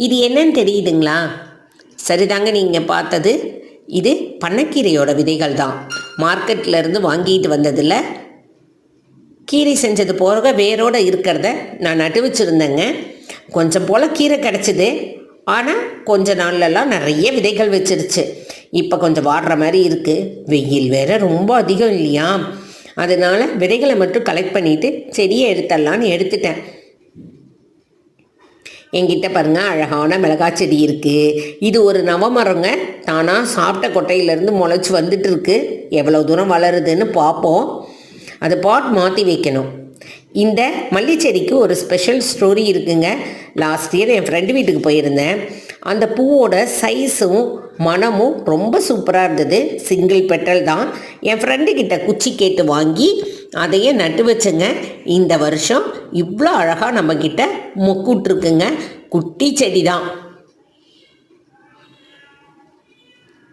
இது என்னன்னு தெரியுதுங்களா? சரிதாங்க, நீங்கள் பார்த்தது இது பண்ணைக்கீரையோட விதைகள் தான். மார்க்கெட்லேருந்து வாங்கிட்டு வந்ததில் கீரை செஞ்சது போக வேரோடு இருக்கிறத நான் நட்டு வச்சுருந்தேங்க. கொஞ்சம் போல் கீரை கிடச்சிது. ஆனால் கொஞ்ச நாள்லலாம் நிறைய விதைகள் வச்சிருச்சு. இப்போ கொஞ்சம் வாடுற மாதிரி இருக்குது. வெயில் வேறு ரொம்ப அதிகம் இல்லையா? அதனால் விதைகளை மட்டும் கலெக்ட் பண்ணிவிட்டு செடியை எடுத்துடலான்னு எடுத்துட்டேன். என்கிட்ட பாருங்கள், அழகான மிளகாய் செடி இருக்குது. இது ஒரு நவமரங்க. தானாக சாப்பிட்ட கொட்டையிலேருந்து முளைச்சி வந்துட்டு இருக்கு. எவ்வளோ தூரம் வளருதுன்னு பார்ப்போம். அதை பாட் மாற்றி வைக்கணும். இந்த மல்லிச்செடிக்கு ஒரு ஸ்பெஷல் ஸ்டோரி இருக்குங்க. லாஸ்ட் இயர் என் ஃப்ரெண்டு வீட்டுக்கு போயிருந்தேன். அந்த பூவோட சைஸும் மனமும் ரொம்ப சூப்பராக இருந்தது. சிங்கிள் பெட்டல் தான். என் ஃப்ரெண்டுக்கிட்ட குச்சி கேட்டு வாங்கி அதையே நட்டு வச்சுங்க. இந்த வருஷம் இவ்வளோ அழகாக நம்மக்கிட்ட மொக்கூட்ருக்குங்க. குட்டி செடி தான்.